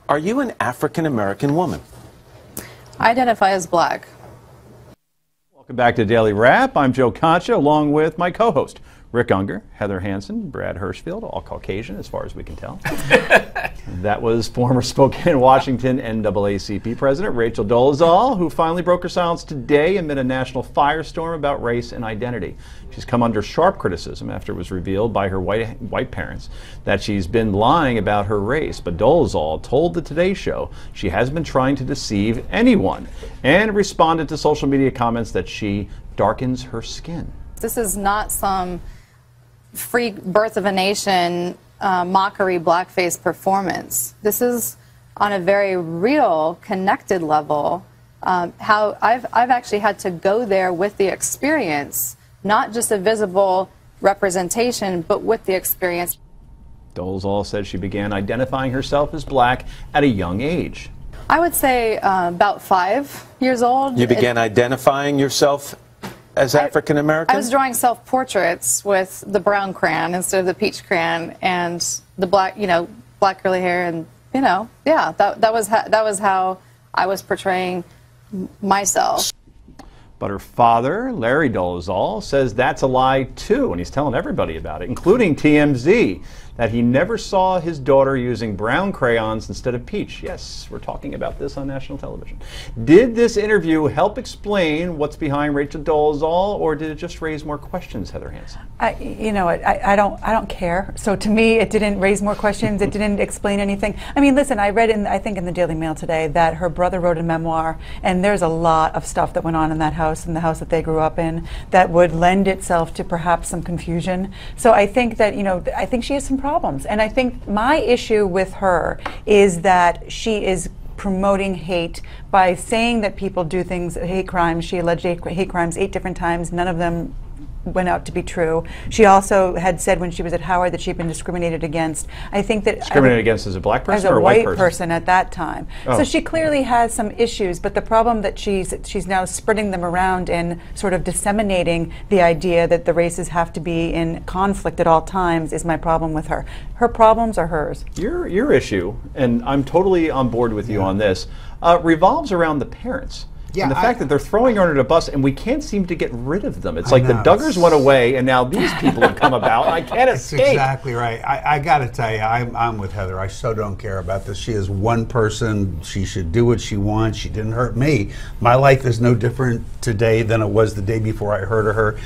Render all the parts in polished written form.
Are you an African-American woman? I identify as black. Welcome back to Daily Wrap. I'm Joe Concha, along with my co-host, Rick Unger, Heather Hansen, Brad Hirschfield, all Caucasian as far as we can tell. That was former Spokane, Washington NAACP President Rachel Dolezal, who finally broke her silence today amid a national firestorm about race and identity. She's come under sharp criticism after it was revealed by her white parents that she's been lying about her race. But Dolezal told the Today Show she hasn't been trying to deceive anyone and responded to social media comments that she darkens her skin. This is not some free birth of a nation mockery blackface performance. This is on a very real, connected level. How I've actually had to go there with the experience, not just a visible representation, but with the experience. Dolezal said she began identifying herself as black at a young age. I would say about 5 years old. You began identifying yourself as African American? I was drawing self-portraits with the brown crayon instead of the peach crayon, and the black, black curly hair, and yeah, that was how I was portraying myself. But her father, Larry Dolezal, says that's a lie too, and he's telling everybody about it, including TMZ, that he never saw his daughter using brown crayons instead of peach. Yes, we're talking about this on national television. Did this interview help explain what's behind Rachel Dolezal, or did it just raise more questions, Heather Hansen? I don't care. So to me, it didn't raise more questions. It didn't explain anything. I mean, listen, I read I think in the Daily Mail today, that her brother wrote a memoir, and there's a lot of stuff that went on in that house, in the house that they grew up in, that would lend itself to perhaps some confusion. So I think that, I think she has some problems. And I think my issue with her is that she is promoting hate by saying that people do things, hate crimes. She alleged hate crimes 8 different times. None of them went out to be true. She also had said when she was at Howard that she'd been discriminated against. I think that discriminated against as a black person or a white person at that time. Oh. So she clearly has some issues, but the problem that she's now spreading them around and sort of disseminating the idea that the races have to be in conflict at all times is my problem with her. Her problems are hers. Your issue, and I'm totally on board with you on this, revolves around the parents. Yeah, and the fact that they're throwing her under the bus and we can't seem to get rid of them. It's like the Duggars went away and now these people have come about. I can't escape. That's exactly right. I got to tell you, I'm with Heather. I so don't care about this. She is one person. She should do what she wants. She didn't hurt me. My life is no different today than it was the day before I heard of her.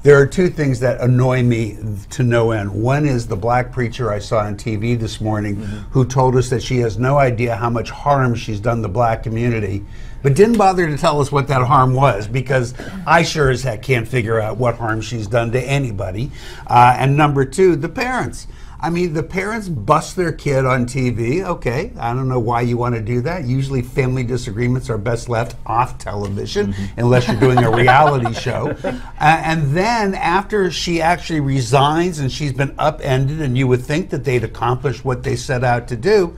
There are 2 things that annoy me to no end. One is the black preacher I saw on TV this morning who told us that she has no idea how much harm she's done the black community, but didn't bother to tell us what that harm was, because I sure as heck can't figure out what harm she's done to anybody. And number 2, the parents. I mean, the parents bust their kid on TV. Okay, I don't know why you want to do that. Usually family disagreements are best left off television, unless you're doing a reality show. And then after she actually resigns and she's been upended and you would think that they'd accomplished what they set out to do,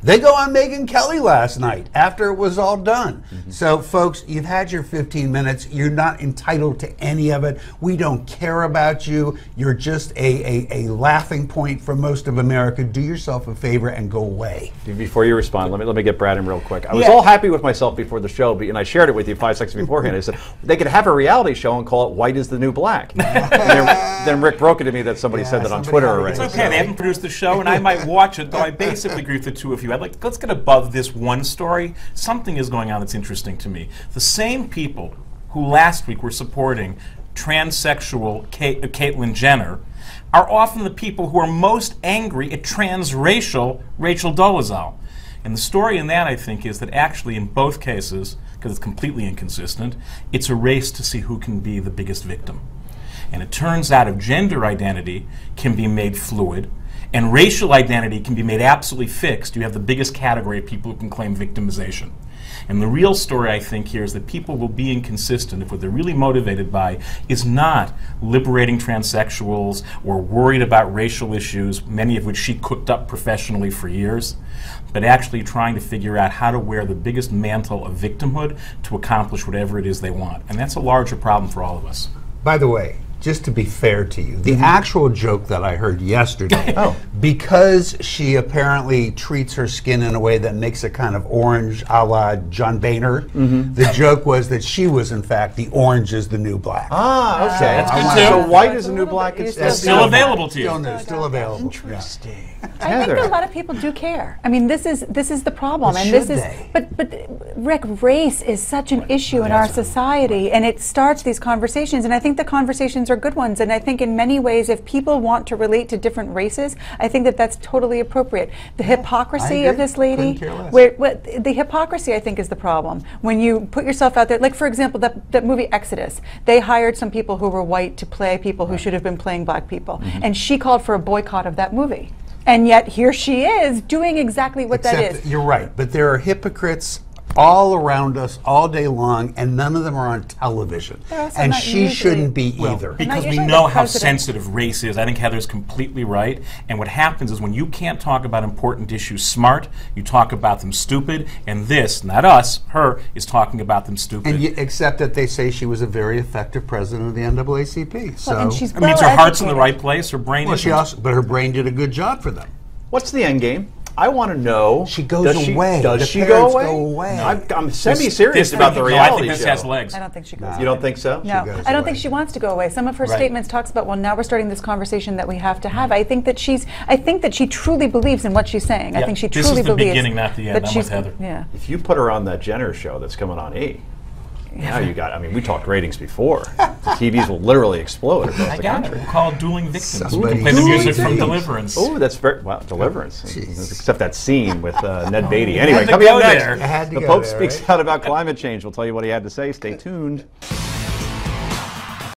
they go on Megyn Kelly last night after it was all done. So, folks, you've had your 15 minutes. You're not entitled to any of it. We don't care about you. You're just a laughing point for most of America. Do yourself a favor and go away. Before you respond, let me get Brad in real quick. I was all happy with myself before the show, and I shared it with you 5 seconds beforehand. I said they could have a reality show and call it "White is the New Black." then Rick broke it to me that somebody said that on Twitter already. It's okay. They haven't produced the show, and I might watch it, though I basically agree with the 2 of you. Let's get above this one story. Something is going on that's interesting to me. The same people who last week were supporting transsexual Caitlyn Jenner are often the people who are most angry at transracial Rachel Dolezal. And the story in that, I think, is that actually in both cases, because it's completely inconsistent, it's a race to see who can be the biggest victim. And it turns out if gender identity can be made fluid, and racial identity can be made absolutely fixed, you have the biggest category of people who can claim victimization. And the real story, I think, here is that people will be inconsistent if what they're really motivated by is not liberating transsexuals or worried about racial issues, many of which she cooked up professionally for years, but actually trying to figure out how to wear the biggest mantle of victimhood to accomplish whatever it is they want. And that's a larger problem for all of us. By the way, just to be fair to you, the actual joke that I heard yesterday, because she apparently treats her skin in a way that makes it kind of orange a la John Boehner, the joke was that she was, in fact, the orange is the new black. Ah, okay. That's good, too. So white is the new black. It's still available to you. Still available. Interesting. I think a lot of people do care. I mean, this is the problem, But and should this is. they? But Rick, race is such an issue in our society, and it starts these conversations. And I think the conversations are good ones. And I think in many ways, if people want to relate to different races, I think that that's totally appropriate. The hypocrisy of agree. this lady, Couldn't care less. the hypocrisy, I think, is the problem. When you put yourself out there, like for example, that movie Exodus, they hired some people who were white to play people who should have been playing black people, and she called for a boycott of that movie. And yet here she is doing exactly what that Except is. you're right, but there are hypocrites all around us all day long, and none of them are on television. They're also And not she usually- shouldn't be either. Because we usually know the how president. sensitive race is. I think Heather's completely right. And what happens is when you can't talk about important issues smart, you talk about them stupid. And this, not us, her, is talking about them stupid. And except that they say she was a very effective president of the NAACP. So, and she's It means her heart's in the well-educated. right place, her brain well, isn't. she also, but her brain did a good job for them. What's the end game? I want to know. She goes does away. Does The she go parents away? go away. I'm semi-serious This- about the no, reality I think this show. has legs. I don't think she goes. You don't think so? No, goes I don't away. think she wants to go away. Some of her Right. statements talks about, well, now we're starting this conversation that we have to have. I think that she truly believes in what she's saying. I Yeah, think she this truly is the believes beginning, not the end. that I'm she's with Heather. Yeah. If you put her on that Jenner show that's coming on E, now you got. I mean, we talked ratings before. The TVs will literally explode across I the got it. country. We'll call it Dueling Victims. We Somebody can play the dueling music from victims. Deliverance. Oh, that's very well. Deliverance, jeez. except that scene with Ned Beatty. Anyway, had to coming up go next, there. I had to the go Pope there, speaks right? out about climate change. We'll tell you what he had to say. Stay tuned.